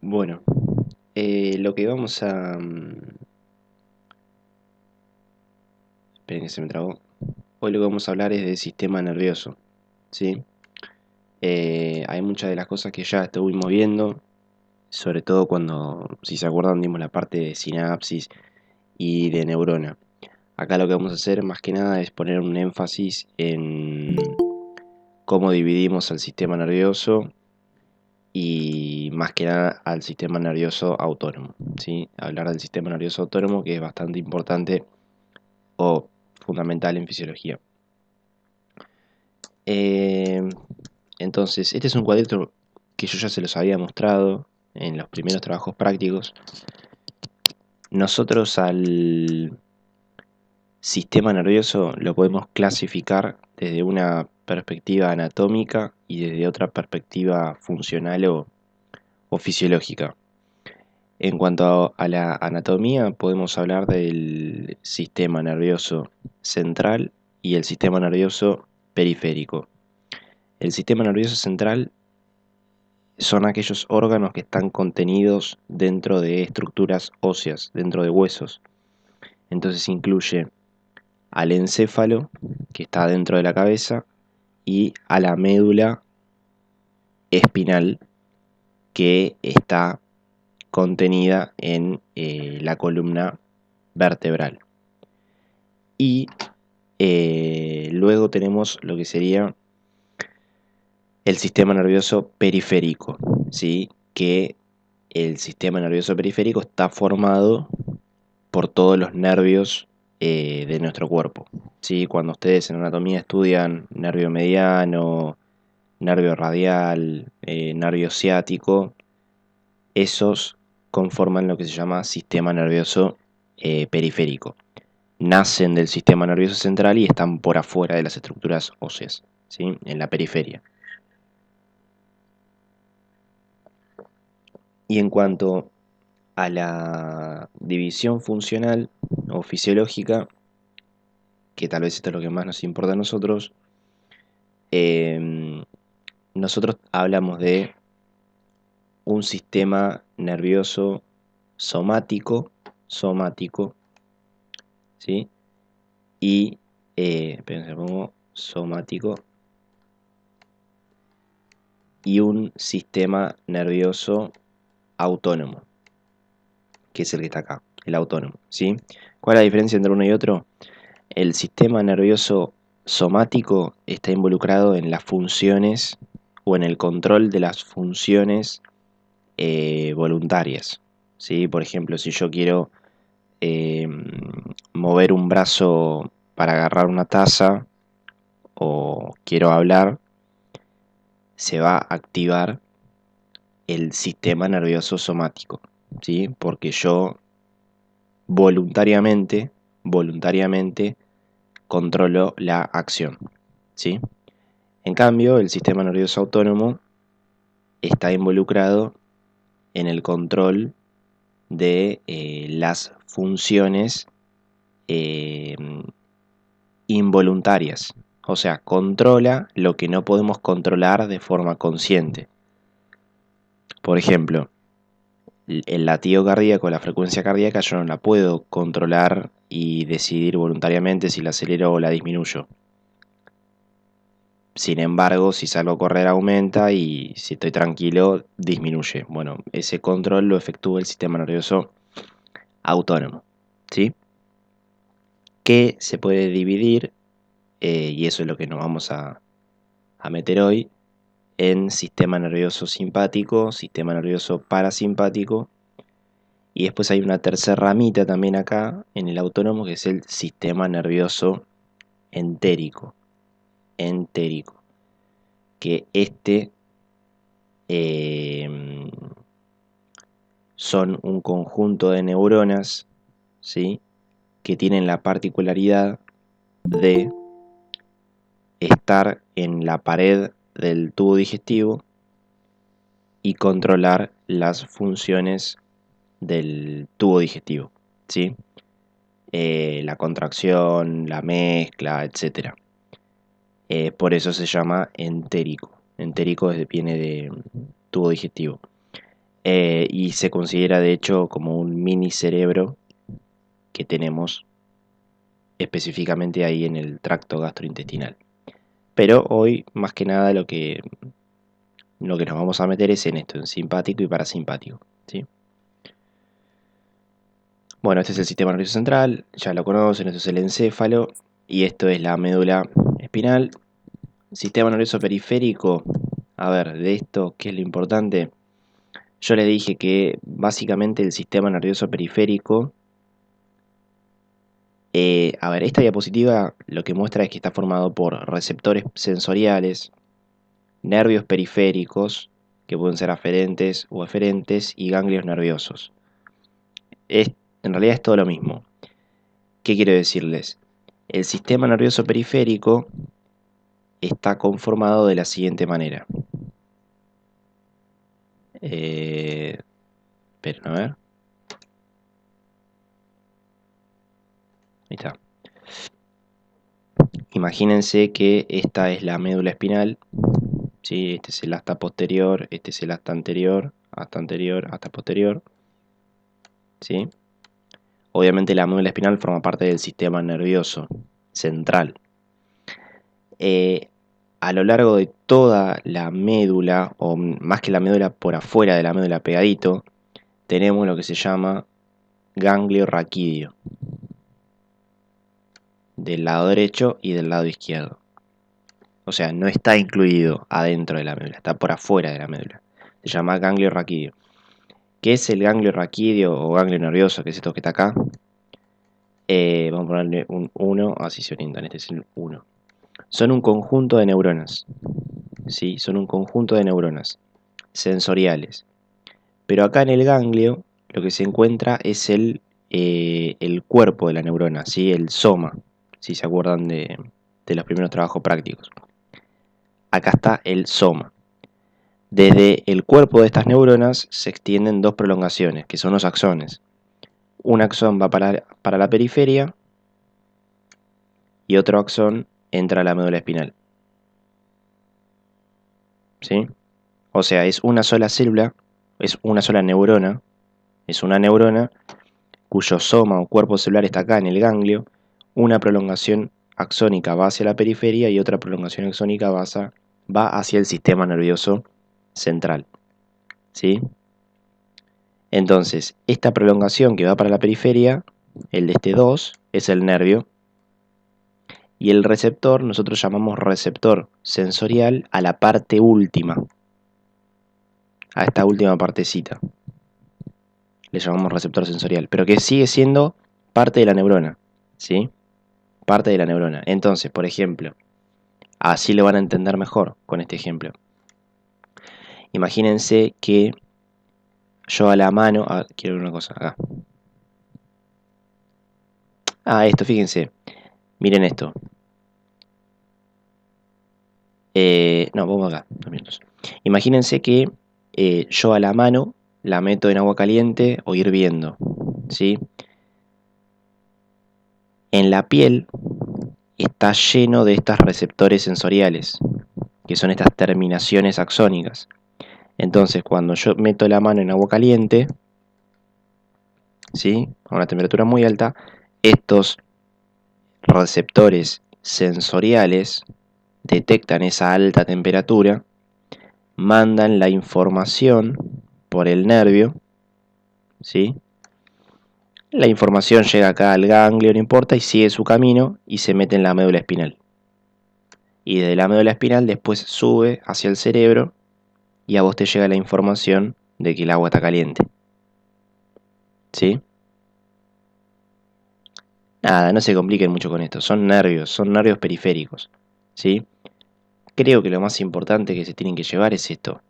Bueno, lo que vamos a... esperen que se me trabó. Hoy lo que vamos a hablar es del sistema nervioso, ¿sí? Hay muchas de las cosas que ya estuvimos viendo, sobre todo cuando, si se acuerdan, dimos la parte de sinapsis y de neurona. Acá lo que vamos a hacer más que nada es poner un énfasis en cómo dividimos al sistema nervioso y más que nada al sistema nervioso autónomo, ¿sí? Hablar del sistema nervioso autónomo, que es bastante importante o fundamental en fisiología. Eh, entonces, este es un cuadrito que yo ya se los había mostrado en los primeros trabajos prácticos. Nosotros al sistema nervioso lo podemos clasificar desde una perspectiva anatómica y desde otra perspectiva funcional o fisiológica. En cuanto a la anatomía, podemos hablar del sistema nervioso central y el sistema nervioso periférico. El sistema nervioso central son aquellos órganos que están contenidos dentro de estructuras óseas, dentro de huesos. Entonces incluye al encéfalo, que está dentro de la cabeza, y a la médula espinal, que está contenida en la columna vertebral. Y luego tenemos lo que sería el sistema nervioso periférico, ¿sí? Que el sistema nervioso periférico está formado por todos los nervios de nuestro cuerpo, ¿sí? Cuando ustedes en anatomía estudian nervio mediano, nervio radial, nervio ciático, esos conforman lo que se llama sistema nervioso periférico. Nacen del sistema nervioso central y están por afuera de las estructuras óseas, ¿sí? En la periferia. Y en cuanto a la división funcional o fisiológica, que tal vez esto es lo que más nos importa a nosotros, nosotros hablamos de un sistema nervioso somático, ¿sí? Y, espérense, pongo somático, y un sistema nervioso autónomo, que es el que está acá, el autónomo, ¿sí? ¿Cuál es la diferencia entre uno y otro? El sistema nervioso somático está involucrado en las funciones o en el control de las funciones voluntarias, ¿sí? Por ejemplo, si yo quiero eh, mover un brazo para agarrar una taza o quiero hablar, se va a activar el sistema nervioso somático, ¿sí? Porque yo voluntariamente controlo la acción, ¿sí? En cambio, el sistema nervioso autónomo está involucrado en el control de las funciones eh, involuntarias. O sea, controla lo que no podemos controlar de forma consciente. Por ejemplo, el latido cardíaco, la frecuencia cardíaca, yo no la puedo controlar y decidir voluntariamente si la acelero o la disminuyo. Sin embargo, si salgo a correr aumenta y si estoy tranquilo disminuye. Bueno, ese control lo efectúa el sistema nervioso autónomo, ¿sí? Que se puede dividir, y eso es lo que nos vamos a meter hoy, en sistema nervioso simpático, sistema nervioso parasimpático, y después hay una tercera ramita también acá en el autónomo, que es el sistema nervioso entérico, que eh, son un conjunto de neuronas, ¿sí? Que tienen la particularidad de estar en la pared del tubo digestivo y controlar las funciones del tubo digestivo, ¿sí? La contracción, la mezcla, etc. Por eso se llama entérico. Entérico viene de tubo digestivo. y se considera de hecho como un mini cerebro que tenemos específicamente ahí en el tracto gastrointestinal. Pero hoy, más que nada, lo que nos vamos a meter es en esto, en simpático y parasimpático, ¿sí? Bueno, este es el sistema nervioso central, ya lo conocen, esto es el encéfalo y esto es la médula espinal. Sistema nervioso periférico, a ver, de esto, ¿qué es lo importante? Yo les dije que básicamente el sistema nervioso periférico, a ver, esta diapositiva lo que muestra es que está formado por receptores sensoriales, nervios periféricos, que pueden ser aferentes o eferentes, y ganglios nerviosos. En realidad es todo lo mismo. ¿Qué quiero decirles? El sistema nervioso periférico está conformado de la siguiente manera. Esperen, a ver. Ahí está. Imagínense que esta es la médula espinal, ¿sí? Este es el asta posterior, este es el asta anterior, asta posterior, ¿sí? Obviamente la médula espinal forma parte del sistema nervioso central. A lo largo de toda la médula, o más que la médula, por afuera de la médula pegadito, tenemos lo que se llama ganglio raquídeo, del lado derecho y del lado izquierdo. O sea, no está incluido adentro de la médula, está por afuera de la médula. Se llama ganglio raquídeo. ¿Qué es el ganglio raquídeo o ganglio nervioso? Que es esto que está acá. Vamos a ponerle un 1, así se orientan, este es el 1. Son un conjunto de neuronas, ¿sí? Son un conjunto de neuronas sensoriales. Pero acá en el ganglio lo que se encuentra es el cuerpo de la neurona, ¿sí? El soma, si se acuerdan de los primeros trabajos prácticos. Acá está el soma. Desde el cuerpo de estas neuronas se extienden dos prolongaciones, que son los axones. Un axón va para la periferia y otro axón entra a la médula espinal. ¿Sí? O sea, es una sola célula, es una sola neurona, es una neurona cuyo soma o cuerpo celular está acá en el ganglio, una prolongación axónica va hacia la periferia y otra prolongación axónica va hacia el sistema nervioso central. ¿Sí? Entonces, esta prolongación que va para la periferia, el de este 2, es el nervio. Y el receptor, nosotros llamamos receptor sensorial a la parte última, a esta última partecita. Le llamamos receptor sensorial, pero que sigue siendo parte de la neurona, ¿sí? Parte de la neurona. Entonces, por ejemplo, así lo van a entender mejor con este ejemplo. Imagínense que yo a la mano... quiero ver una cosa, acá. Esto, fíjense. Miren esto. No, vamos acá. 2 minutos. Imagínense que yo a la mano la meto en agua caliente o hirviendo, ¿sí? En la piel está lleno de estos receptores sensoriales, que son estas terminaciones axónicas. Entonces, cuando yo meto la mano en agua caliente, ¿sí? A una temperatura muy alta, estos receptores sensoriales detectan esa alta temperatura, mandan la información por el nervio, ¿sí? La información llega acá al ganglio, no importa, y sigue su camino y se mete en la médula espinal. Y desde la médula espinal después sube hacia el cerebro y a vos te llega la información de que el agua está caliente. ¿Sí? Nada, no se compliquen mucho con esto. Son nervios periféricos. ¿Sí? Creo que lo más importante que se tienen que llevar es esto.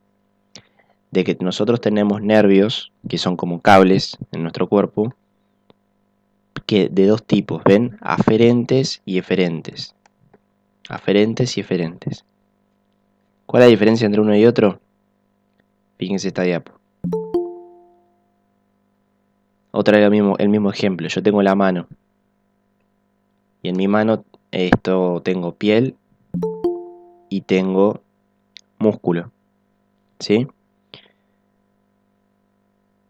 De que nosotros tenemos nervios, que son como cables en nuestro cuerpo, que de dos tipos, ¿ven? Aferentes y eferentes. Aferentes y eferentes. ¿Cuál es la diferencia entre uno y otro? Fíjense esta diapo. Otra vez el mismo ejemplo. Yo tengo la mano. Y en mi mano tengo piel y tengo músculo. ¿Sí?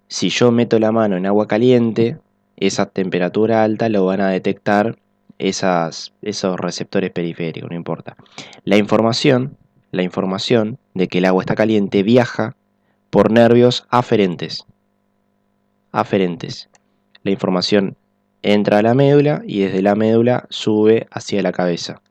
Si yo meto la mano en agua caliente, esa temperatura alta lo van a detectar esos receptores periféricos, no importa. La información de que el agua está caliente viaja por nervios aferentes. La información entra a la médula y desde la médula sube hacia la cabeza,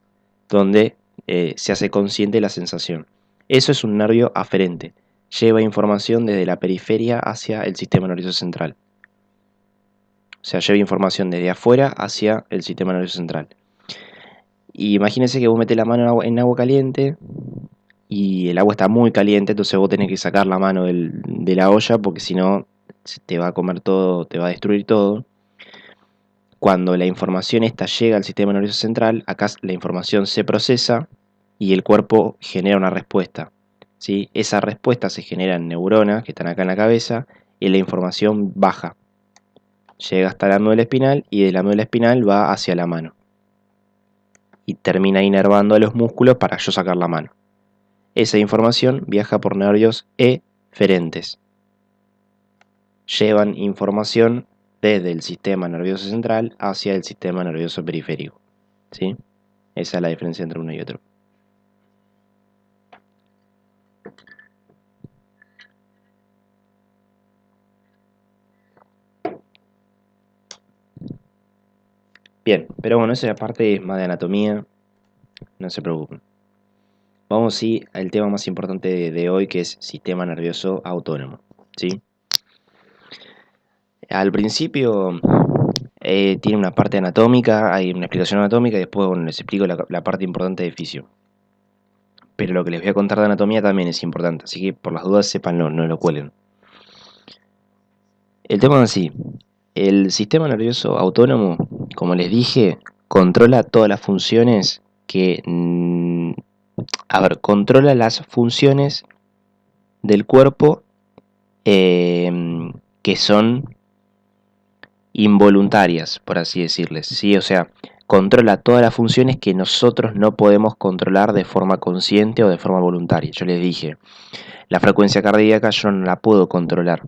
donde se hace consciente la sensación. Eso es un nervio aferente. Lleva información desde la periferia hacia el sistema nervioso central. O sea, lleva información desde afuera hacia el sistema nervioso central. Y imagínense que vos metés la mano en agua caliente y el agua está muy caliente, entonces vos tenés que sacar la mano de la olla porque si no se te va a comer todo, te va a destruir todo. Cuando la información esta llega al sistema nervioso central, acá la información se procesa y el cuerpo genera una respuesta, ¿sí? Esa respuesta se genera en neuronas que están acá en la cabeza y la información baja. Llega hasta la médula espinal y de la médula espinal va hacia la mano. Y termina inervando a los músculos para yo sacar la mano. Esa información viaja por nervios eferentes. Llevan información desde el sistema nervioso central hacia el sistema nervioso periférico. ¿Sí? Esa es la diferencia entre uno y otro. Bien, pero bueno, esa parte es más de anatomía, no se preocupen. Vamos sí al tema más importante de hoy, que es sistema nervioso autónomo. ¿Sí? Al principio tiene una parte anatómica, hay una explicación anatómica y después bueno, les explico la parte importante de fisio. Pero lo que les voy a contar de anatomía también es importante, así que por las dudas sépanlo, no lo cuelen. El tema es así, el sistema nervioso autónomo, como les dije, controla todas las funciones que... controla las funciones del cuerpo que son involuntarias, por así decirles, ¿sí? O sea, controla todas las funciones que nosotros no podemos controlar de forma consciente o de forma voluntaria. Yo les dije, la frecuencia cardíaca yo no la puedo controlar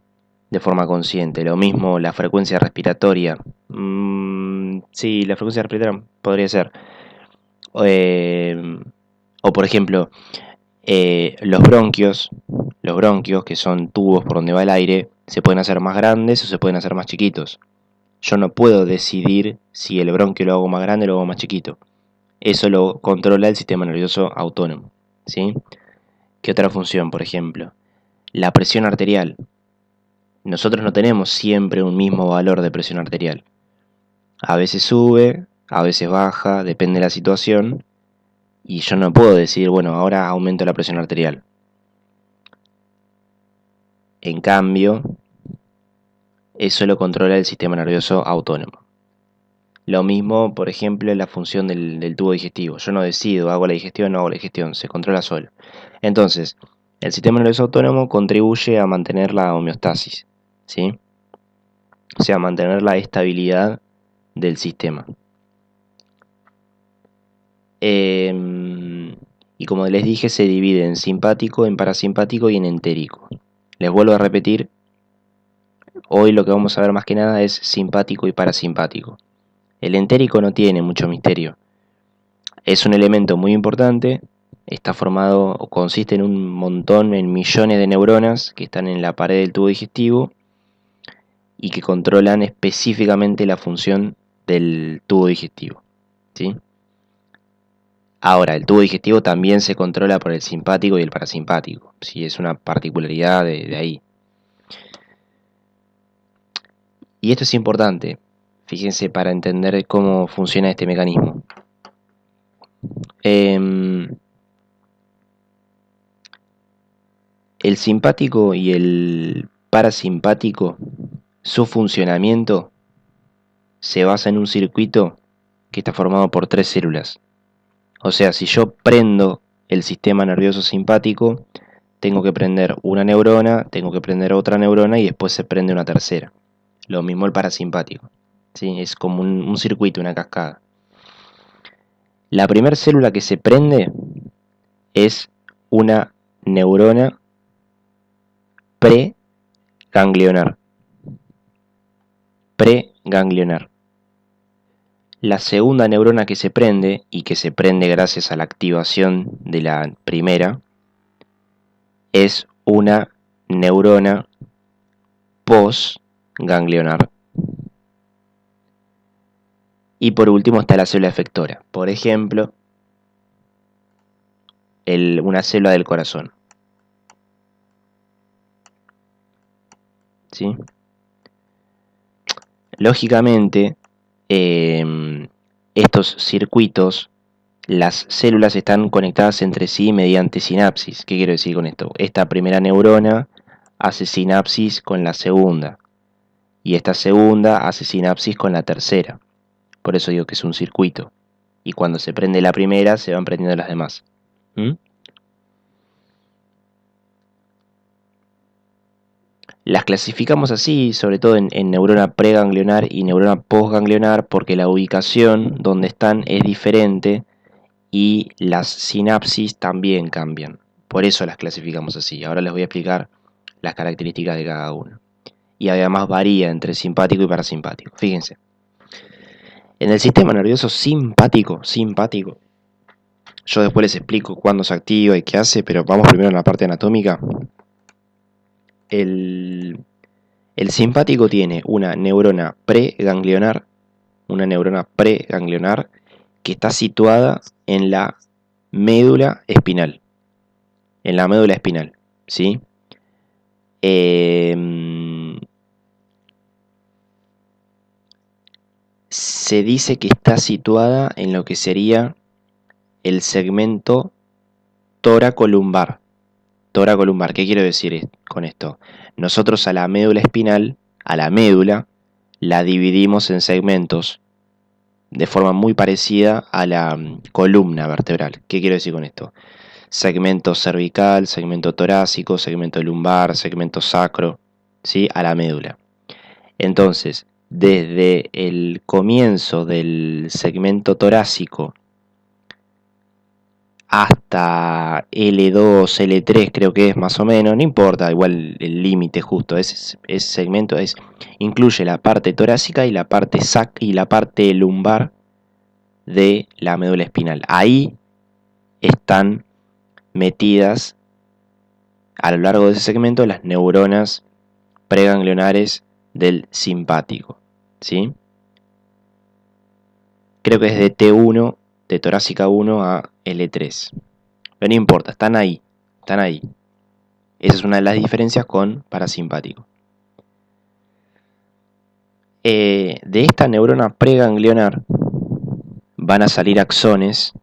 de forma consciente. Lo mismo la frecuencia respiratoria. Sí, la frecuencia respiratoria podría ser. O por ejemplo, los bronquios, que son tubos por donde va el aire, se pueden hacer más grandes o se pueden hacer más chiquitos. Yo no puedo decidir si el bronquio lo hago más grande o lo hago más chiquito. Eso lo controla el sistema nervioso autónomo. ¿Sí? ¿Qué otra función, por ejemplo? La presión arterial. Nosotros no tenemos siempre un mismo valor de presión arterial. A veces sube, a veces baja, depende de la situación. Y yo no puedo decir, bueno, ahora aumento la presión arterial. En cambio, eso lo controla el sistema nervioso autónomo. Lo mismo, por ejemplo, la función del tubo digestivo. Yo no decido, hago la digestión o no hago la digestión, se controla solo. Entonces, el sistema nervioso autónomo contribuye a mantener la homeostasis, ¿sí? O sea, mantener la estabilidad del sistema. Y como les dije, se divide en simpático, en parasimpático y en entérico. Les vuelvo a repetir, hoy lo que vamos a ver más que nada es simpático y parasimpático. El entérico no tiene mucho misterio. Es un elemento muy importante, está formado o consiste en un montón, en millones de neuronas que están en la pared del tubo digestivo y que controlan específicamente la función del tubo digestivo, ¿sí? Ahora, el tubo digestivo también se controla por el simpático y el parasimpático, ¿sí? Es una particularidad de ahí. Y esto es importante, fíjense, para entender cómo funciona este mecanismo. El simpático y el parasimpático, su funcionamiento se basa en un circuito que está formado por 3 células. O sea, si yo prendo el sistema nervioso simpático, tengo que prender una neurona, tengo que prender otra neurona y después se prende una tercera. Lo mismo el parasimpático, ¿sí? Es como un circuito, una cascada. La primera célula que se prende es una neurona preganglionar. preganglionar. La segunda neurona que se prende, y que se prende gracias a la activación de la primera, es una neurona postganglionar. Y por último está la célula efectora. Por ejemplo, una célula del corazón. ¿Sí? Lógicamente, estos circuitos, las células están conectadas entre sí mediante sinapsis. ¿Qué quiero decir con esto? Esta primera neurona hace sinapsis con la segunda. Y esta segunda hace sinapsis con la tercera. Por eso digo que es un circuito. Y cuando se prende la primera, se van prendiendo las demás. ¿Mm? Las clasificamos así, sobre todo en neurona preganglionar y neurona postganglionar, porque la ubicación donde están es diferente y las sinapsis también cambian. Por eso las clasificamos así. Ahora les voy a explicar las características de cada una. Y además varía entre simpático y parasimpático. Fíjense. En el sistema nervioso simpático, yo después les explico cuándo se activa y qué hace, pero vamos primero en la parte anatómica. El simpático tiene una neurona preganglionar que está situada en la médula espinal. ¿Sí? Se dice que está situada en lo que sería el segmento toracolumbar. ¿Qué quiero decir con esto? Nosotros a la médula espinal, la dividimos en segmentos de forma muy parecida a la columna vertebral. ¿Qué quiero decir con esto? Segmento cervical, segmento torácico, segmento lumbar, segmento sacro, ¿sí? A la médula. Entonces, desde el comienzo del segmento torácico hasta L2, L3 creo que es más o menos, no importa, igual el límite justo, ese segmento incluye la parte torácica y la parte lumbar de la médula espinal. Ahí están metidas a lo largo de ese segmento las neuronas preganglionares del simpático, ¿sí? Creo que es de T1, de torácica 1 a L3. Pero no importa, están ahí. Esa es una de las diferencias con parasimpático. De esta neurona preganglionar van a salir axones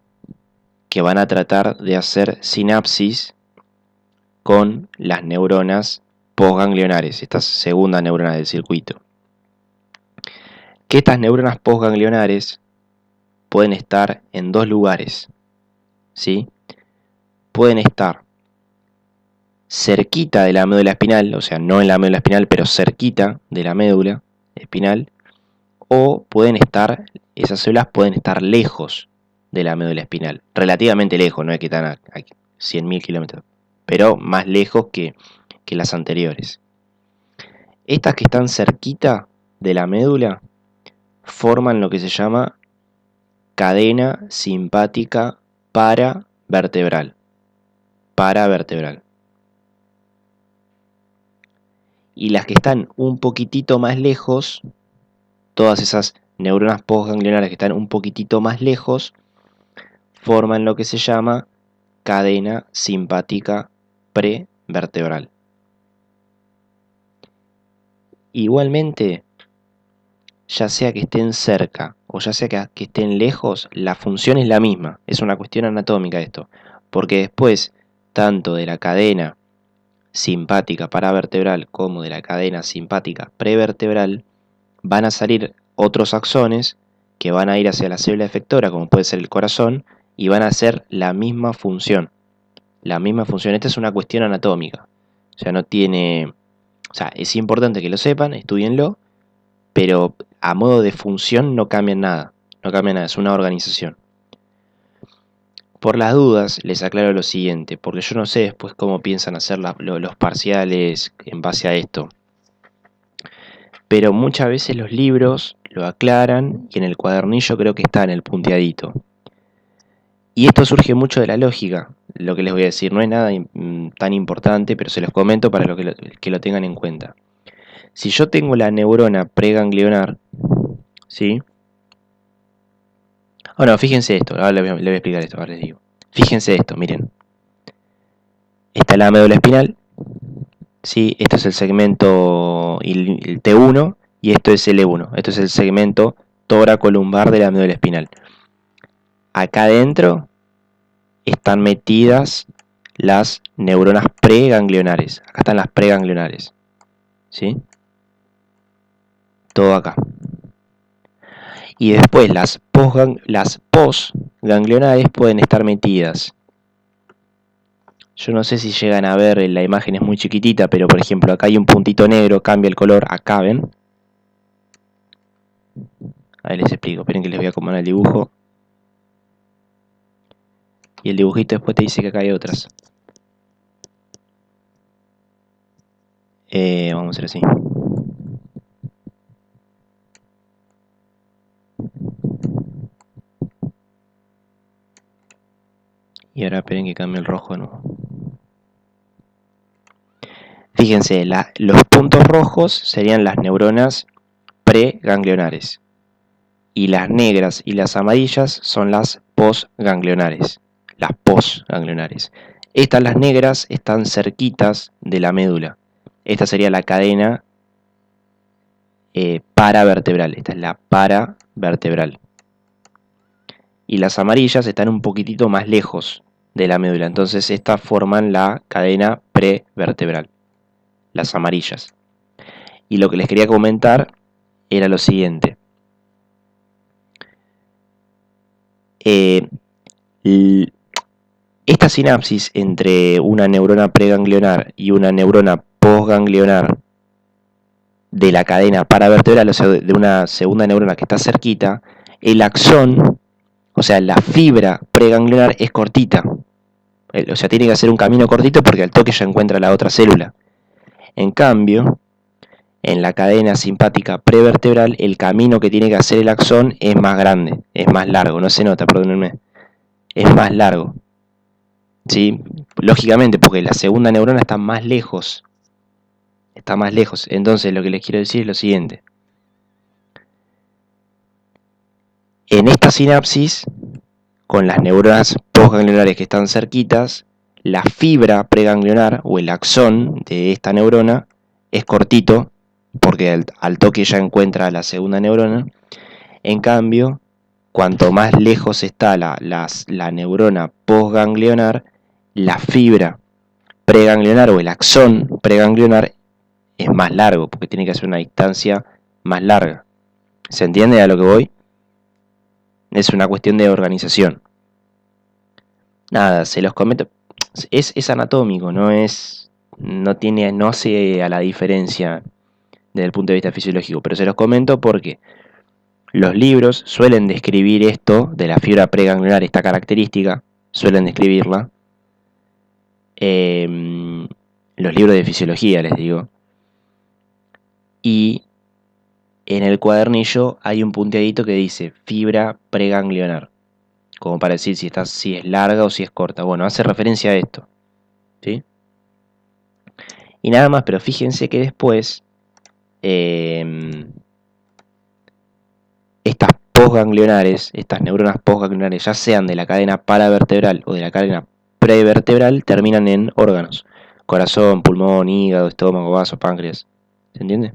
que van a tratar de hacer sinapsis con las neuronas postganglionares, estas segundas neuronas del circuito. Que estas neuronas postganglionares pueden estar en dos lugares, ¿sí? Pueden estar cerquita de la médula espinal, o sea, no en la médula espinal, pero cerquita de la médula espinal, o esas células pueden estar lejos de la médula espinal, relativamente lejos, no es que están a 100.000 kilómetros, pero más lejos que las anteriores. Estas que están cerquita de la médula forman lo que se llama cadena simpática paravertebral. Y las que están un poquitito más lejos, todas esas neuronas postganglionares que están un poquitito más lejos, forman lo que se llama cadena simpática prevertebral. Igualmente, ya sea que estén cerca o ya sea que estén lejos, la función es la misma. Es una cuestión anatómica esto. Porque después, tanto de la cadena simpática paravertebral como de la cadena simpática prevertebral, van a salir otros axones que van a ir hacia la célula efectora, como puede ser el corazón, y van a hacer la misma función. Esta es una cuestión anatómica. O sea, es importante que lo sepan, estudienlo, pero a modo de función no cambia nada, es una organización. Por las dudas, les aclaro lo siguiente, porque yo no sé después cómo piensan hacer los parciales en base a esto. pero muchas veces los libros lo aclaran y en el cuadernillo creo que está en el punteadito. Y esto surge mucho de la lógica. Lo que les voy a decir no es nada tan importante, pero se los comento para que lo tengan en cuenta. Si yo tengo la neurona preganglionar, ¿sí? Bueno, fíjense esto, ahora les voy a explicar esto, ahora les digo. Fíjense esto, miren. Está la médula espinal, ¿sí? Esto es el segmento el T1 y esto es el E1. Esto es el segmento toracolumbar de la médula espinal. Acá adentro están metidas las neuronas preganglionares. Acá están las preganglionares, ¿sí? Todo acá. Y después las postganglionares pueden estar metidas. Yo no sé si llegan a ver, la imagen es muy chiquitita, pero por ejemplo acá hay un puntito negro, cambia el color, acá ven. Ahí les explico, esperen que les voy a acomodar el dibujo. Y el dibujito después te dice que acá hay otras. Vamos a hacer así. Y ahora esperen que cambie el rojo de nuevo. Fíjense, los puntos rojos serían las neuronas preganglionares. Y las negras y las amarillas son las postganglionares. Las postganglionares. Estas, las negras, están cerquitas de la médula. Esta sería la cadena paravertebral. Esta es la paravertebral. Y las amarillas están un poquitito más lejos de la médula. Entonces estas forman la cadena prevertebral. Las amarillas. Y lo que les quería comentar era lo siguiente. Esta sinapsis entre una neurona preganglionar y una neurona postganglionar de la cadena paravertebral, o sea, de una segunda neurona que está cerquita, el axón, o sea, la fibra preganglionar es cortita. O sea, tiene que hacer un camino cortito porque al toque ya encuentra la otra célula. En cambio, en la cadena simpática prevertebral, el camino que tiene que hacer el axón es más grande, es más largo, no se nota, perdónenme, es más largo. ¿Sí? Lógicamente, porque la segunda neurona está más lejos. Está más lejos. Entonces, lo que les quiero decir es lo siguiente. En esta sinapsis, con las neuronas postganglionares que están cerquitas, la fibra preganglionar o el axón de esta neurona es cortito, porque al toque ya encuentra la segunda neurona. En cambio, cuanto más lejos está la neurona postganglionar, la fibra preganglionar o el axón preganglionar es más largo, porque tiene que hacer una distancia más larga. ¿Se entiende a lo que voy? Es una cuestión de organización. Nada, se los comento. Es anatómico, no hace a la diferencia desde el punto de vista fisiológico, pero se los comento porque los libros suelen describir esto de la fibra preganglionar, esta característica, suelen describirla. Los libros de fisiología, les digo. Y en el cuadernillo hay un punteadito que dice fibra preganglionar, como para decir si es larga o si es corta. Bueno, hace referencia a esto, ¿sí? Y nada más, pero fíjense que después estas postganglionares, estas neuronas postganglionares, ya sean de la cadena paravertebral o de la cadena prevertebral, terminan en órganos: corazón, pulmón, hígado, estómago, vaso, páncreas. ¿Se entiende?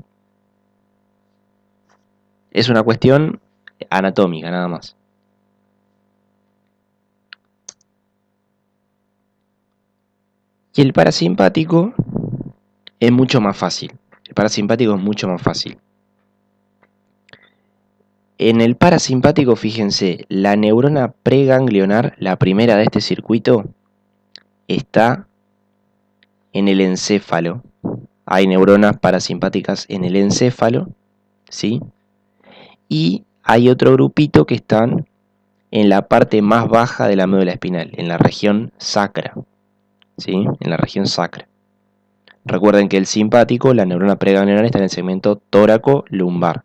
Es una cuestión anatómica, nada más. Y el parasimpático es mucho más fácil. El parasimpático es mucho más fácil. En el parasimpático, fíjense, la neurona preganglionar, la primera de este circuito, está en el encéfalo. Hay neuronas parasimpáticas en el encéfalo, ¿sí? Y hay otro grupito que están en la parte más baja de la médula espinal, en la región sacra, ¿sí? En la región sacra. Recuerden que el simpático, la neurona preganglionar, está en el segmento tóraco-lumbar.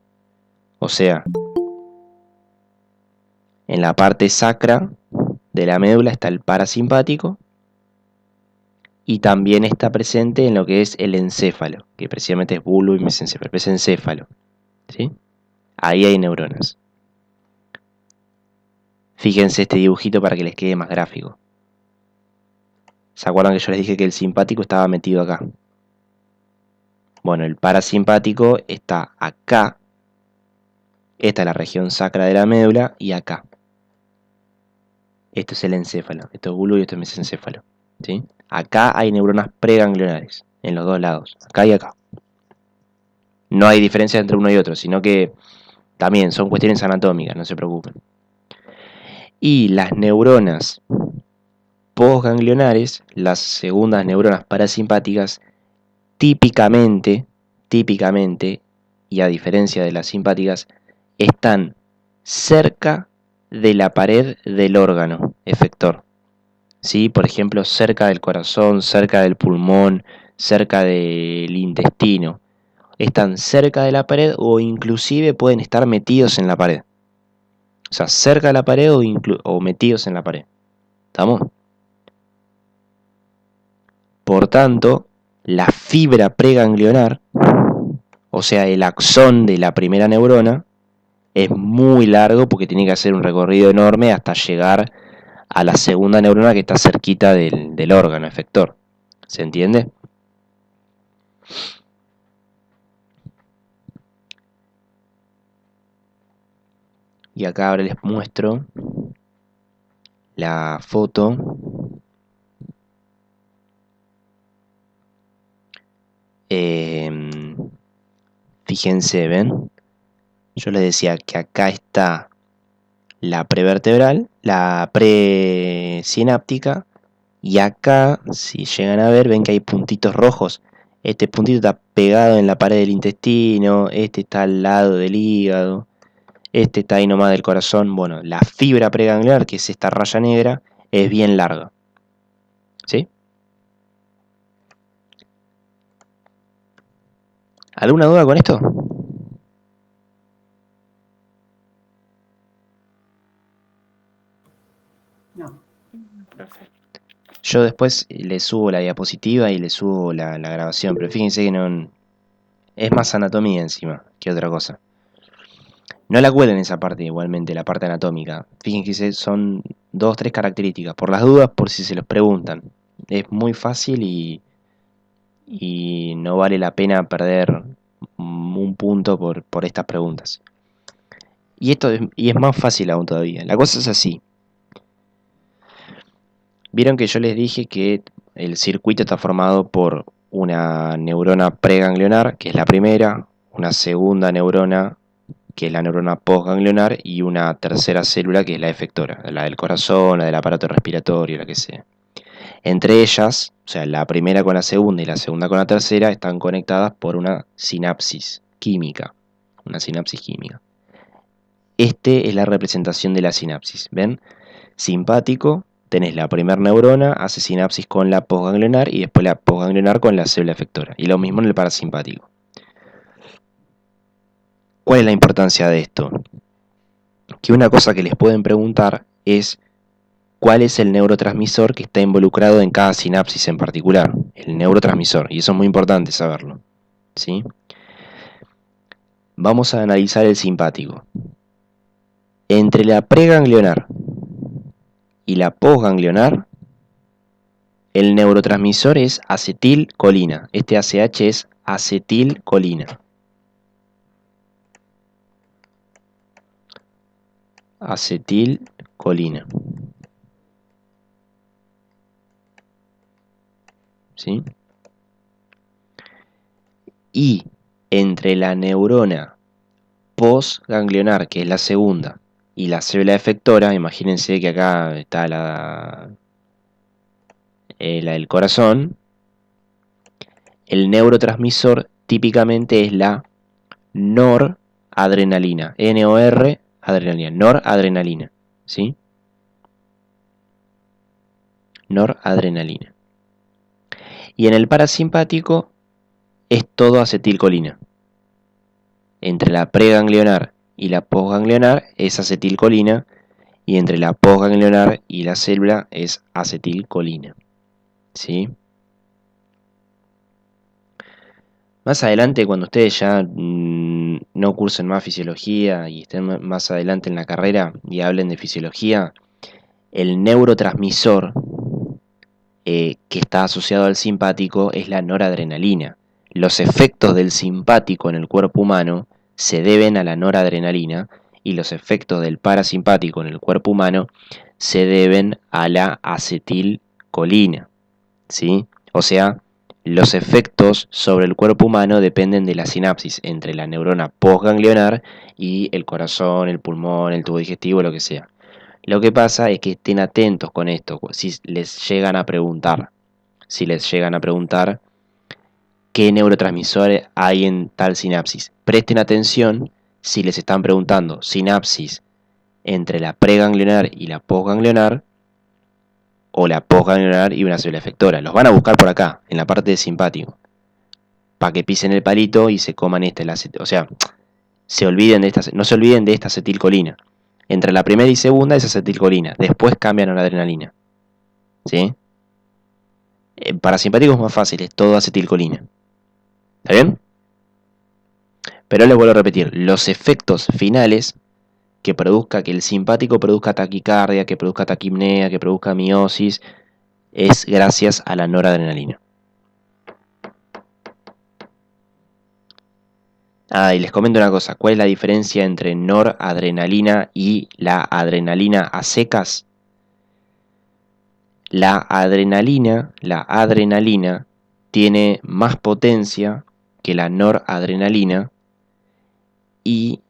O sea, en la parte sacra de la médula está el parasimpático y también está presente en lo que es el encéfalo, que precisamente es bulbo y mesencéfalo, es encéfalo, ¿sí? Ahí hay neuronas. Fíjense este dibujito para que les quede más gráfico. ¿Se acuerdan que yo les dije que el simpático estaba metido acá? Bueno, el parasimpático está acá. Esta es la región sacra de la médula y acá. Esto es el encéfalo, esto es bulbo y esto es mesencéfalo, ¿sí? Acá hay neuronas preganglionares, en los dos lados, acá y acá. No hay diferencia entre uno y otro, sino que también son cuestiones anatómicas, no se preocupen. Y las neuronas postganglionares, las segundas neuronas parasimpáticas, típicamente, y a diferencia de las simpáticas, están cerca de la pared del órgano efector. ¿Sí? Por ejemplo, cerca del corazón, cerca del pulmón, cerca del intestino. Están cerca de la pared o inclusive pueden estar metidos en la pared. O sea, cerca de la pared o metidos en la pared. ¿Estamos? Por tanto, la fibra preganglionar, o sea, el axón de la primera neurona, es muy largo porque tiene que hacer un recorrido enorme hasta llegar a la segunda neurona que está cerquita del órgano efector. ¿Se entiende? Y acá ahora les muestro la foto. Fíjense, ¿ven? Yo les decía que acá está la prevertebral, la presináptica, y acá, si llegan a ver, ven que hay puntitos rojos. Este puntito está pegado en la pared del intestino, este está al lado del hígado, este está ahí nomás del corazón. Bueno, la fibra pregangliar, que es esta raya negra, es bien larga. ¿Sí? ¿Alguna duda con esto? No. Perfecto. Yo después le subo la diapositiva y le subo la grabación, pero fíjense que no es más anatomía encima que otra cosa. No la cuelen esa parte igualmente, la parte anatómica. Fíjense que son 2, 3 características, por las dudas, por si se los preguntan. Es muy fácil y no vale la pena perder un punto por estas preguntas. Y es más fácil aún todavía. La cosa es así. Vieron que yo les dije que el circuito está formado por una neurona preganglionar, que es la primera, una segunda neurona, que es la neurona postganglionar, y una tercera célula, que es la efectora, la del corazón, la del aparato respiratorio, la que sea. Entre ellas, o sea, la primera con la segunda y la segunda con la tercera, están conectadas por una sinapsis química. Una sinapsis química. Este es la representación de la sinapsis. ¿Ven? Simpático, tenés la primera neurona, hace sinapsis con la postganglionar y después la postganglionar con la célula efectora. Y lo mismo en el parasimpático. ¿Cuál es la importancia de esto? Que una cosa que les pueden preguntar es cuál es el neurotransmisor que está involucrado en cada sinapsis en particular. El neurotransmisor, y eso es muy importante saberlo. ¿Sí? Vamos a analizar el simpático. Entre la preganglionar y la postganglionar, el neurotransmisor es acetilcolina. Este ACH es acetilcolina. Acetilcolina. ¿Sí? Y entre la neurona postganglionar, que es la segunda, y la célula efectora, imagínense que acá está la del corazón, el neurotransmisor típicamente es la noradrenalina. NOR, adrenalina. Noradrenalina. ¿Sí? Noradrenalina. Y en el parasimpático es todo acetilcolina. Entre la preganglionar y la posganglionar es acetilcolina, y entre la posganglionar y la célula es acetilcolina. ¿Sí? Más adelante, cuando ustedes ya no cursen más fisiología y estén más adelante en la carrera y hablen de fisiología, el neurotransmisor que está asociado al simpático es la noradrenalina. Los efectos del simpático en el cuerpo humano se deben a la noradrenalina y los efectos del parasimpático en el cuerpo humano se deben a la acetilcolina. ¿Sí? O sea, los efectos sobre el cuerpo humano dependen de la sinapsis entre la neurona postganglionar y el corazón, el pulmón, el tubo digestivo, lo que sea. Lo que pasa es que estén atentos con esto, si les llegan a preguntar, qué neurotransmisores hay en tal sinapsis. Presten atención si les están preguntando sinapsis entre la preganglionar y la postganglionar, o la posganglionar y una célula efectora. Los van a buscar por acá, en la parte de simpático, para que pisen el palito y se coman o sea, no se olviden de esta acetilcolina. Entre la primera y segunda es acetilcolina, después cambian a la adrenalina. ¿Sí? Parasimpático es más fácil, es todo acetilcolina. ¿Está bien? Pero les vuelvo a repetir, los efectos finales que el simpático produzca taquicardia, que produzca taquipnea, que produzca miosis, es gracias a la noradrenalina. Y les comento una cosa, ¿cuál es la diferencia entre noradrenalina y la adrenalina a secas? La adrenalina tiene más potencia que la noradrenalina y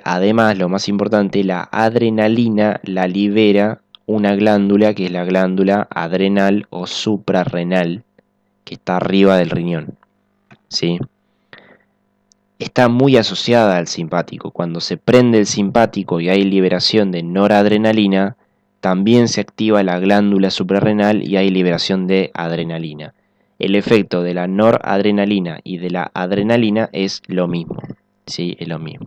además, lo más importante, la adrenalina la libera una glándula que es la glándula adrenal o suprarrenal, que está arriba del riñón. ¿Sí? Está muy asociada al simpático. Cuando se prende el simpático y hay liberación de noradrenalina, también se activa la glándula suprarrenal y hay liberación de adrenalina. El efecto de la noradrenalina y de la adrenalina es lo mismo. ¿Sí? Es lo mismo.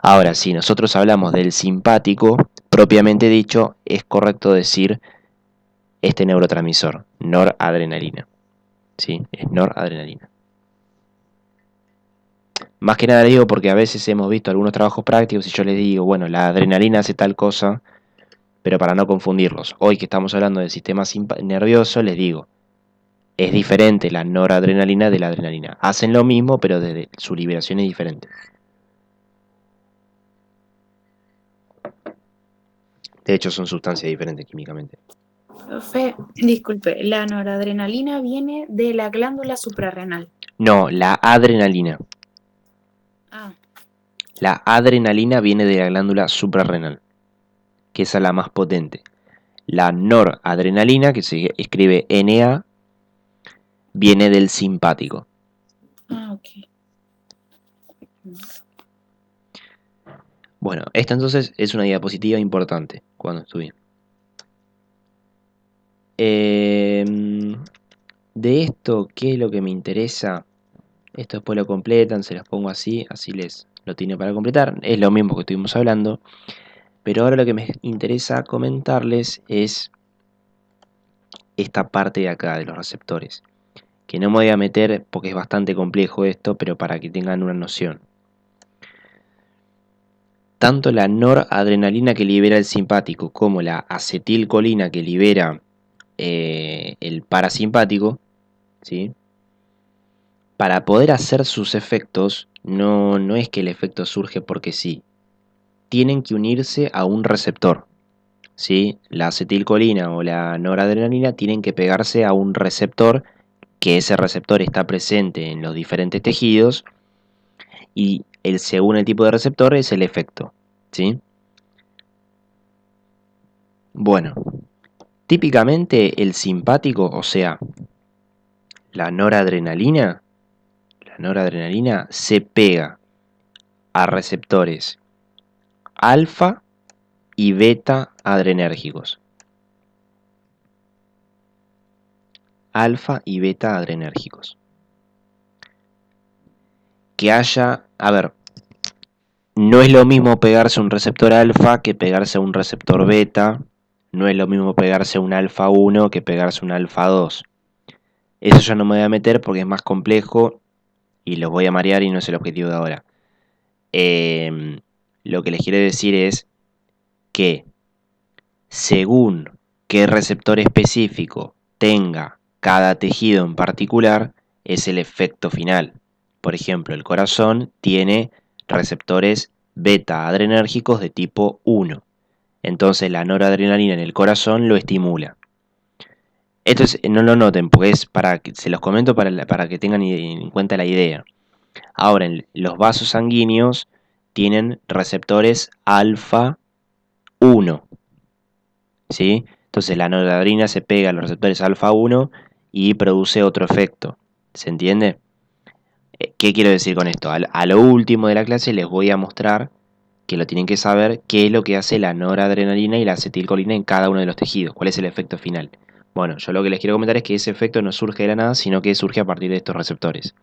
Ahora, si nosotros hablamos del simpático, propiamente dicho, es correcto decir este neurotransmisor, noradrenalina. ¿Sí? Es noradrenalina. Más que nada les digo porque a veces hemos visto algunos trabajos prácticos y yo les digo, bueno, la adrenalina hace tal cosa, pero para no confundirlos. Hoy que estamos hablando del sistema nervioso, les digo, es diferente la noradrenalina de la adrenalina. Hacen lo mismo, pero desde su liberación es diferente. De hecho, son sustancias diferentes químicamente. Profe, disculpe, la noradrenalina viene de la glándula suprarrenal. No, la adrenalina. Ah, La adrenalina viene de la glándula suprarrenal, que es la más potente. La noradrenalina, que se escribe NA, viene del simpático. ok. Bueno, esta entonces es una diapositiva importante cuando estudie. De esto, ¿qué es lo que me interesa? Esto después lo completan, se los pongo así les lo tiene para completar. Es lo mismo que estuvimos hablando. Pero ahora lo que me interesa comentarles es esta parte de acá, de los receptores. Que no me voy a meter porque es bastante complejo esto, pero para que tengan una noción. Tanto la noradrenalina que libera el simpático como la acetilcolina que libera el parasimpático, ¿sí? Para poder hacer sus efectos, no es que el efecto surge porque sí. Tienen que unirse a un receptor. ¿Sí? La acetilcolina o la noradrenalina tienen que pegarse a un receptor, que ese receptor está presente en los diferentes tejidos y según el tipo de receptor es el efecto. ¿Sí? Bueno, típicamente el simpático, o sea, la noradrenalina se pega a receptores alfa y beta adrenérgicos. alfa y beta adrenérgicos. Que haya, a ver, no es lo mismo pegarse a un receptor alfa que pegarse a un receptor beta. No es lo mismo pegarse a un alfa 1 que pegarse a un alfa 2. Eso ya no me voy a meter porque es más complejo y los voy a marear y no es el objetivo de ahora. Lo que les quiero decir es que según qué receptor específico tenga cada tejido en particular, es el efecto final. Por ejemplo, el corazón tiene receptores beta adrenérgicos de tipo 1. Entonces la noradrenalina en el corazón lo estimula. Esto no lo noten porque es para que se los comento para que tengan en cuenta la idea. Ahora, los vasos sanguíneos tienen receptores alfa 1. ¿Sí? Entonces la noradrenalina se pega a los receptores alfa 1 y produce otro efecto. ¿Se entiende? ¿Qué quiero decir con esto? A lo último de la clase les voy a mostrar que lo tienen que saber qué es lo que hace la noradrenalina y la acetilcolina en cada uno de los tejidos, cuál es el efecto final. Bueno, yo lo que les quiero comentar es que ese efecto no surge de la nada, sino que surge a partir de estos receptores.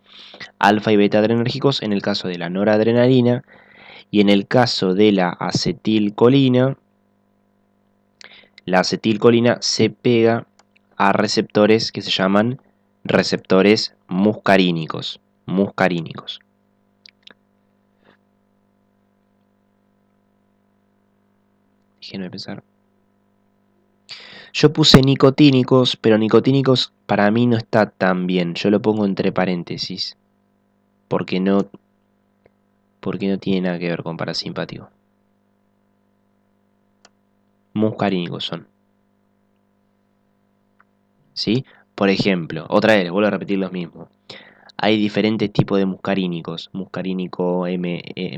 Alfa y beta adrenérgicos en el caso de la noradrenalina y en el caso de la acetilcolina se pega a receptores que se llaman receptores muscarínicos. Déjenme pensar. Yo puse nicotínicos, pero nicotínicos para mí no está tan bien. Yo lo pongo entre paréntesis. Porque no tiene nada que ver con parasimpático. Muscarínicos son. ¿Sí? Por ejemplo, otra vez, les vuelvo a repetir los mismos. Hay diferentes tipos de muscarínicos. Muscarínico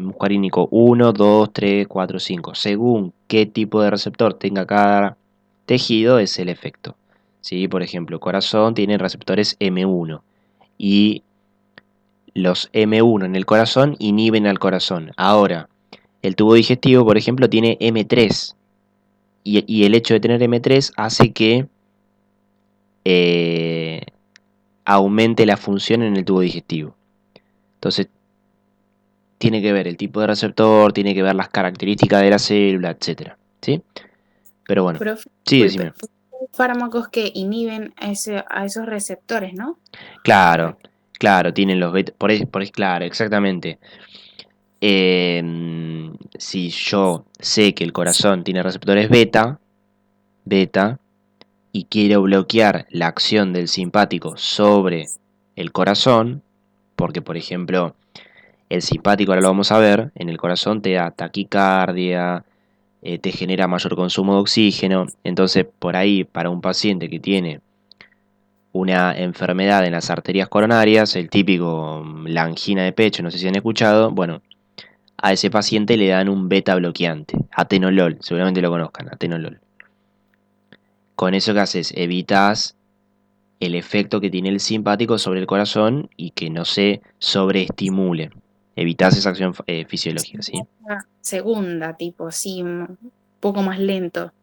muscarínico 1, 2, 3, 4, 5. Según qué tipo de receptor tenga cada tejido es el efecto. ¿Sí? Por ejemplo, corazón tiene receptores M1 y los M1 en el corazón inhiben al corazón. Ahora, el tubo digestivo, por ejemplo, tiene M3 y el hecho de tener M3 hace que aumente la función en el tubo digestivo. Entonces, tiene que ver el tipo de receptor, tiene que ver las características de la célula, etcétera, ¿sí? Pero bueno, Profe, sí, disculpe, decime. hay fármacos que inhiben a esos receptores, ¿no? Claro, tienen los beta, claro, exactamente. Si yo sé que el corazón tiene receptores beta, y quiero bloquear la acción del simpático sobre el corazón, porque por ejemplo, el simpático, ahora lo vamos a ver, en el corazón te da taquicardia, te genera mayor consumo de oxígeno. Entonces, por ahí, para un paciente que tiene una enfermedad en las arterias coronarias, el típico la angina de pecho, no sé si han escuchado, bueno, a ese paciente le dan un beta bloqueante, atenolol, seguramente lo conozcan, atenolol. Con eso que haces, evitas el efecto que tiene el simpático sobre el corazón y que no se sobreestimule. Evitas esa acción fisiológica, ¿sí? Segunda, tipo, sí, un poco más lento.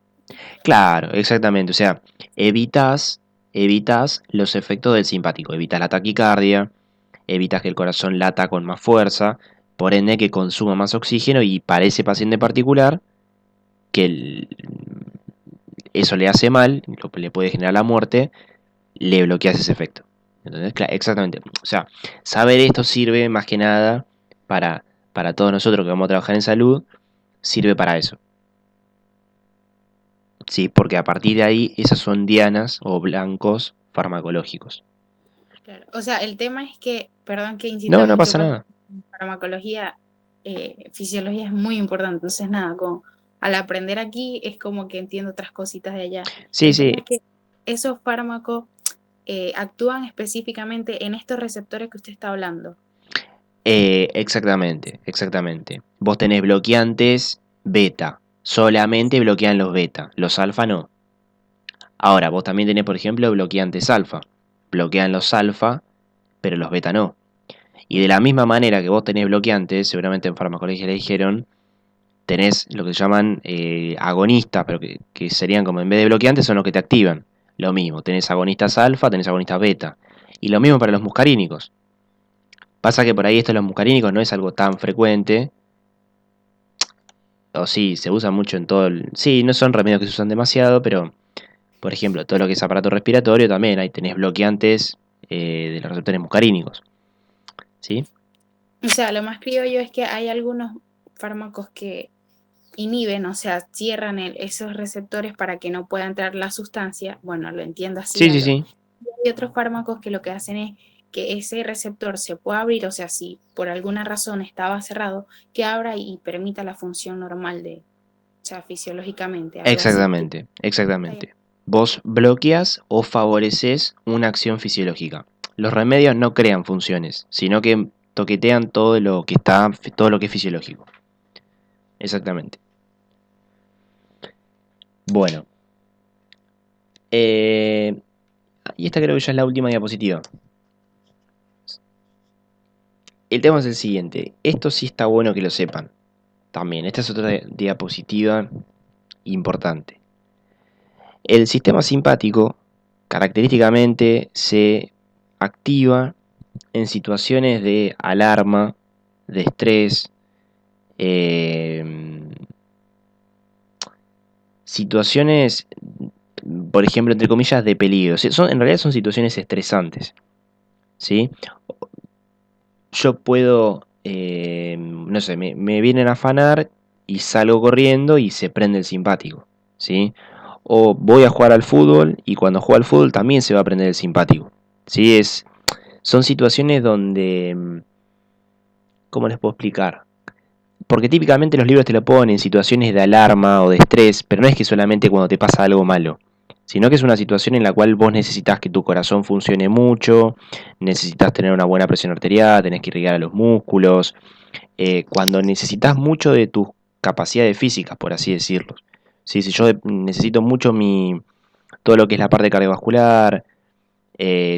Claro, exactamente. O sea, evitas los efectos del simpático. Evitas la taquicardia, evitas que el corazón lata con más fuerza, por ende que consuma más oxígeno y para ese paciente particular, que eso le hace mal, le puede generar la muerte, le bloqueas ese efecto. ¿Entendés? Exactamente. O sea, saber esto sirve más que nada para todos nosotros que vamos a trabajar en salud, sirve para eso. ¿Sí? Porque a partir de ahí esas son dianas o blancos farmacológicos. Claro. O sea, el tema es que, perdón que insista No, no mucho, pasa pero nada. farmacología, fisiología es muy importante. Entonces, nada, al aprender aquí es como que entiendo otras cositas de allá. Sí, El sí, tema es que esos fármacos actúan específicamente en estos receptores que usted está hablando. exactamente. Vos tenés bloqueantes beta, solamente bloquean los beta, los alfa no. Ahora, vos también tenés, por ejemplo, bloqueantes alfa. Bloquean los alfa, pero los beta no. Y de la misma manera que vos tenés bloqueantes, seguramente en farmacología le dijeron, tenés lo que llaman agonistas, pero que serían como en vez de bloqueantes son los que te activan. lo mismo, tenés agonistas alfa, tenés agonistas beta. Y lo mismo para los muscarínicos. Pasa que por ahí esto de los muscarínicos no es algo tan frecuente. O sí, se usa mucho en todo el... Sí, no son remedios que se usan demasiado, pero por ejemplo, todo lo que es aparato respiratorio también, ahí tenés bloqueantes de los receptores muscarínicos. ¿Sí? O sea, lo más criollo es que hay algunos fármacos que inhiben, o sea, cierran esos receptores para que no pueda entrar la sustancia. Bueno, lo entiendo así. Sí, sí, sí. Hay otros fármacos que lo que hacen es que ese receptor se pueda abrir, o sea, si por alguna razón estaba cerrado, que abra y permita la función normal de, o sea, fisiológicamente, algo así. Exactamente, exactamente. Vos bloqueas o favoreces una acción fisiológica. Los remedios no crean funciones, sino que toquetean todo lo que está, todo lo que es fisiológico. Exactamente. Bueno. Y esta creo que ya es la última diapositiva. El tema es el siguiente. Esto sí está bueno que lo sepan. También, esta es otra diapositiva importante. El sistema simpático característicamente se activa en situaciones de alarma, de estrés, situaciones, por ejemplo, entre comillas, de peligro. En realidad son situaciones estresantes. ¿Sí? Yo puedo, no sé, me vienen a afanar y salgo corriendo y se prende el simpático. ¿Sí? O voy a jugar al fútbol y cuando juego al fútbol también se va a prender el simpático. ¿Sí? Son situaciones donde, ¿cómo les puedo explicar? Porque típicamente los libros te lo ponen en situaciones de alarma o de estrés, pero no es que solamente cuando te pasa algo malo, sino que es una situación en la cual vos necesitas que tu corazón funcione mucho, necesitas tener una buena presión arterial, tenés que irrigar a los músculos, cuando necesitas mucho de tus capacidades físicas, por así decirlo. ¿Sí? Si yo necesito mucho todo lo que es la parte cardiovascular,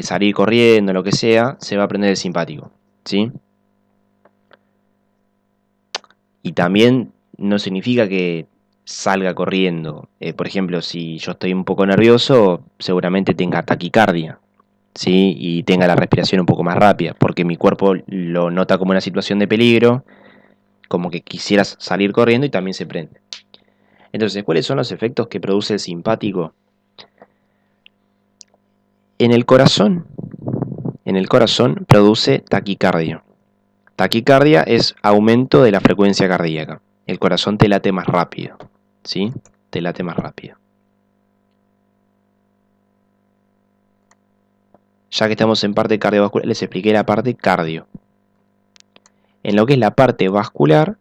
salir corriendo, lo que sea, se va a prender el simpático. ¿Sí? Y también no significa que salga corriendo. Por ejemplo, si yo estoy un poco nervioso, seguramente tenga taquicardia, ¿sí? Y tenga la respiración un poco más rápida, porque mi cuerpo lo nota como una situación de peligro, como que quisieras salir corriendo y también se prende. Entonces, ¿cuáles son los efectos que produce el simpático? En el corazón, en el corazón produce taquicardia. Taquicardia es aumento de la frecuencia cardíaca. El corazón te late más rápido, ¿sí? Te late más rápido. Ya que estamos en parte cardiovascular, les expliqué la parte cardio. En lo que es la parte vascular,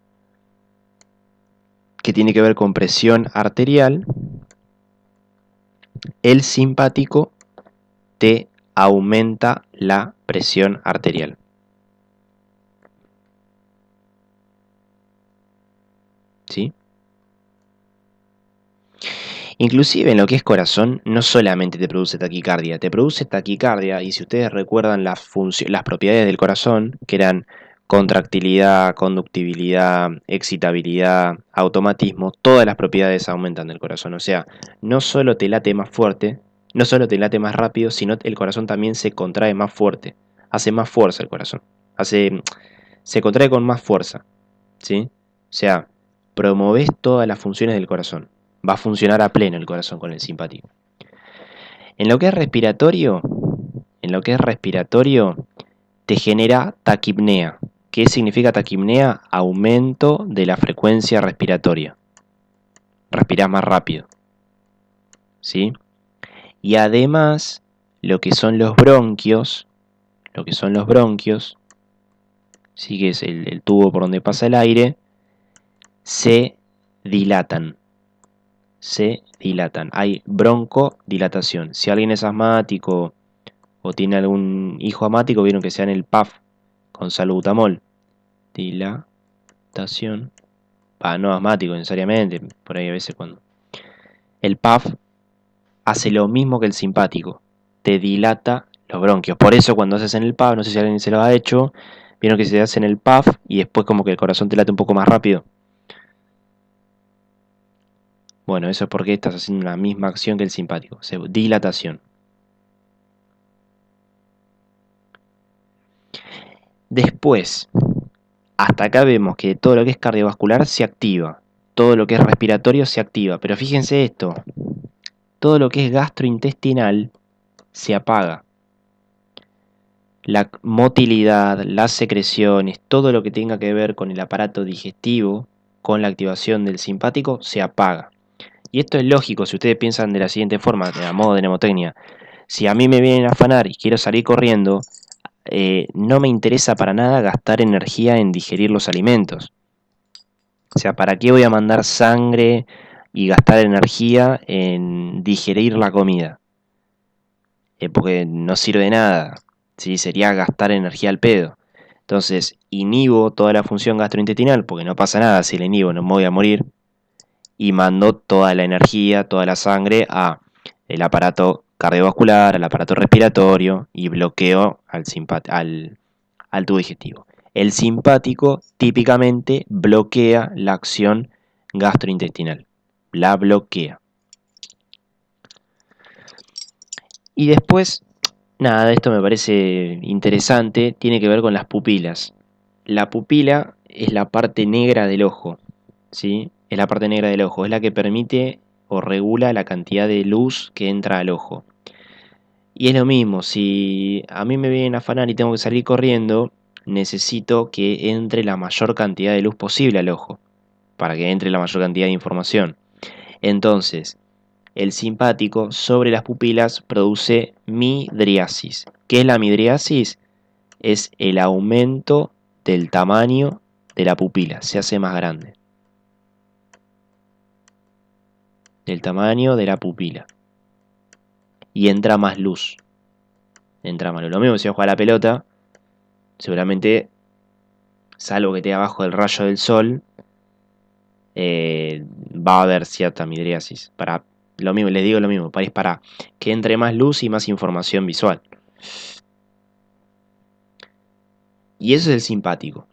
que tiene que ver con presión arterial, el simpático te aumenta la presión arterial. ¿Sí? Inclusive en lo que es corazón, no solamente te produce taquicardia, y si ustedes recuerdan las propiedades del corazón, que eran contractilidad, conductibilidad, excitabilidad, automatismo, todas las propiedades aumentan del corazón. O sea, no solo te late más fuerte, no solo te late más rápido, sino el corazón también se contrae más fuerte, hace más fuerza el corazón, se contrae con más fuerza, ¿sí? O sea, promovés todas las funciones del corazón. Va a funcionar a pleno el corazón con el simpático. En lo que es respiratorio, te genera taquipnea. ¿Qué significa taquipnea? Aumento de la frecuencia respiratoria. Respirás más rápido. ¿Sí? Y además, lo que son los bronquios, sí que es el tubo por donde pasa el aire, se dilatan. Hay broncodilatación. Si alguien es asmático o tiene algún hijo asmático, vieron que sea en el PAF con salbutamol. Dilatación. No asmático necesariamente, por ahí a veces cuando. El PAF hace lo mismo que el simpático. Te dilata los bronquios. Por eso cuando haces en el PAF, no sé si alguien se lo ha hecho, vieron que se hace en el PAF y después como que el corazón te late un poco más rápido. Bueno, eso es porque estás haciendo la misma acción que el simpático, o sea, dilatación. Después, hasta acá vemos que todo lo que es cardiovascular se activa, todo lo que es respiratorio se activa, pero fíjense esto, todo lo que es gastrointestinal se apaga. La motilidad, las secreciones, todo lo que tenga que ver con el aparato digestivo, con la activación del simpático, se apaga. Y esto es lógico si ustedes piensan de la siguiente forma, a modo de mnemotecnia. Si a mí me vienen a afanar y quiero salir corriendo, no me interesa para nada gastar energía en digerir los alimentos. O sea, ¿para qué voy a mandar sangre y gastar energía en digerir la comida? Porque no sirve de nada, ¿sí? Sería gastar energía al pedo. Entonces, inhibo toda la función gastrointestinal, porque no pasa nada si la inhibo, no me voy a morir, y mando toda la energía, toda la sangre a el aparato cardiovascular, al aparato respiratorio y bloqueo al tubo digestivo. El simpático típicamente bloquea la acción gastrointestinal, la bloquea. Y después, nada, esto me parece interesante, tiene que ver con las pupilas. La pupila es la parte negra del ojo, ¿sí? Es la parte negra del ojo, es la que permite o regula la cantidad de luz que entra al ojo. Y es lo mismo, si a mí me vienen a afanar y tengo que salir corriendo, necesito que entre la mayor cantidad de luz posible al ojo, para que entre la mayor cantidad de información. Entonces, el simpático sobre las pupilas produce midriasis. ¿Qué es la midriasis? Es el aumento del tamaño de la pupila, se hace más grande. Del tamaño de la pupila. Y entra más luz. Entra más luz. Lo mismo si vas a jugar a la pelota, seguramente, salvo que esté abajo del rayo del sol, va a haber cierta midriasis. Para lo mismo, les digo lo mismo, para que entre más luz y más información visual. Y eso es el simpático.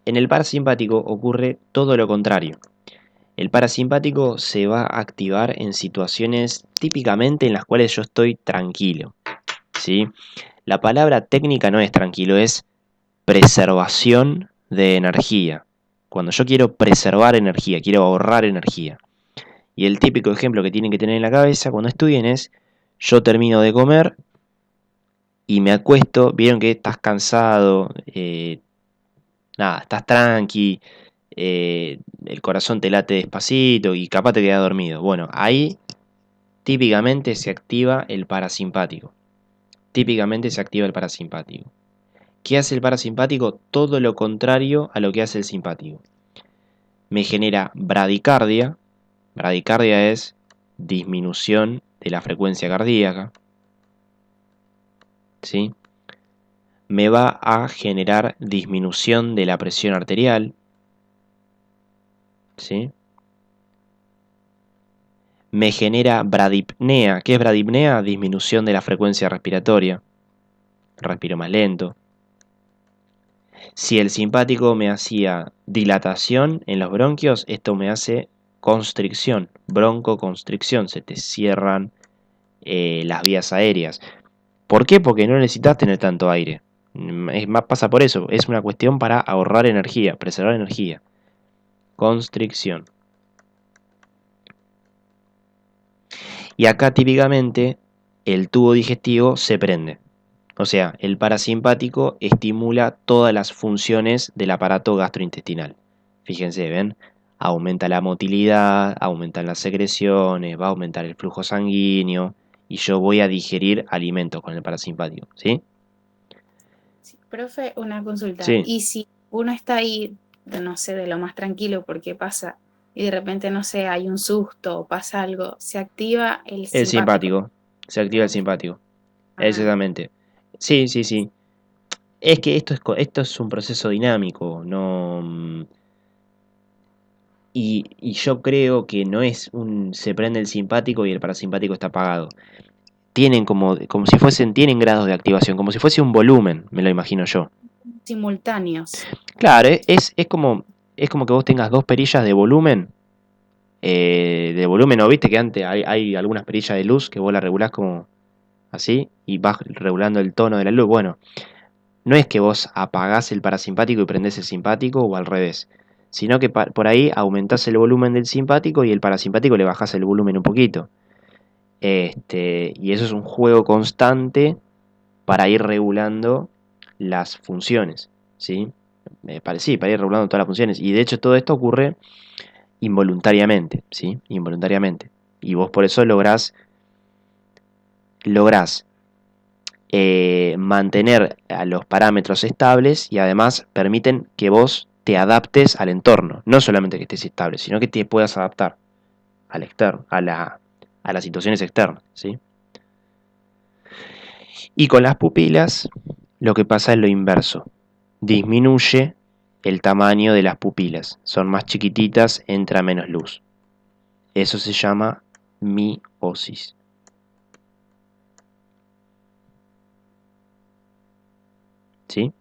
En el parasimpático ocurre todo lo contrario. El parasimpático se va a activar en situaciones típicamente en las cuales yo estoy tranquilo, ¿sí? La palabra técnica no es tranquilo, es preservación de energía. Cuando yo quiero preservar energía, quiero ahorrar energía. Y el típico ejemplo que tienen que tener en la cabeza cuando estudien es, yo termino de comer y me acuesto, vieron que estás cansado, nada, estás tranqui, el corazón te late despacito y capaz te quedas dormido. Bueno, ahí típicamente se activa el parasimpático. Típicamente se activa el parasimpático. ¿Qué hace el parasimpático? Todo lo contrario a lo que hace el simpático. Me genera bradicardia. Bradicardia es disminución de la frecuencia cardíaca. ¿Sí? Me va a generar disminución de la presión arterial. ¿Sí? Me genera bradipnea. ¿Qué es bradipnea? Disminución de la frecuencia respiratoria. Respiro más lento. Si el simpático me hacía dilatación en los bronquios, esto me hace constricción, broncoconstricción. Se te cierran las vías aéreas. ¿Por qué? Porque no necesitas tener tanto aire. Es más, pasa por eso. Es una cuestión para ahorrar energía, preservar energía. Constricción. Y acá típicamente el tubo digestivo se prende. O sea, el parasimpático estimula todas las funciones del aparato gastrointestinal. Fíjense, ¿ven? Aumenta la motilidad, aumentan las secreciones, va a aumentar el flujo sanguíneo y yo voy a digerir alimentos con el parasimpático, ¿sí? Sí, profe, una consulta. Sí, Y si uno está ahí, no sé, de lo más tranquilo, porque pasa, y de repente, no sé, hay un susto o pasa algo, se activa el el simpático. simpático, se activa el simpático, Ah, exactamente. Sí, sí, sí. Es que esto es un proceso dinámico, no. Y yo creo que no es un se prende el simpático y el parasimpático está apagado. Tienen como si fuesen, tienen grados de activación, como si fuese un volumen, me lo imagino yo. simultáneos. Claro, es como que vos tengas dos perillas de volumen, de volumen, ¿o viste que antes hay algunas perillas de luz que vos la regulás como así y vas regulando el tono de la luz? Bueno, no es que vos apagás el parasimpático y prendés el simpático o al revés, sino que por ahí aumentás el volumen del simpático y el parasimpático le bajás el volumen un poquito. Y eso es un juego constante para ir regulando las funciones, ¿sí? Sí, para ir regulando todas las funciones. Y de hecho todo esto ocurre involuntariamente, ¿sí? Involuntariamente. Y vos por eso lográs mantener a los parámetros estables y además permiten que vos te adaptes al entorno. No solamente que estés estable, sino que te puedas adaptar al externo, a las situaciones externas, ¿sí? Y con las pupilas lo que pasa es lo inverso. Disminuye el tamaño de las pupilas. Son más chiquititas, entra menos luz. Eso se llama miosis. ¿Sí?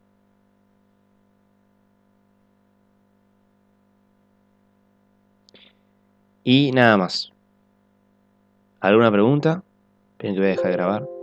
Y nada más. ¿Alguna pregunta? Esperen que voy a dejar de grabar.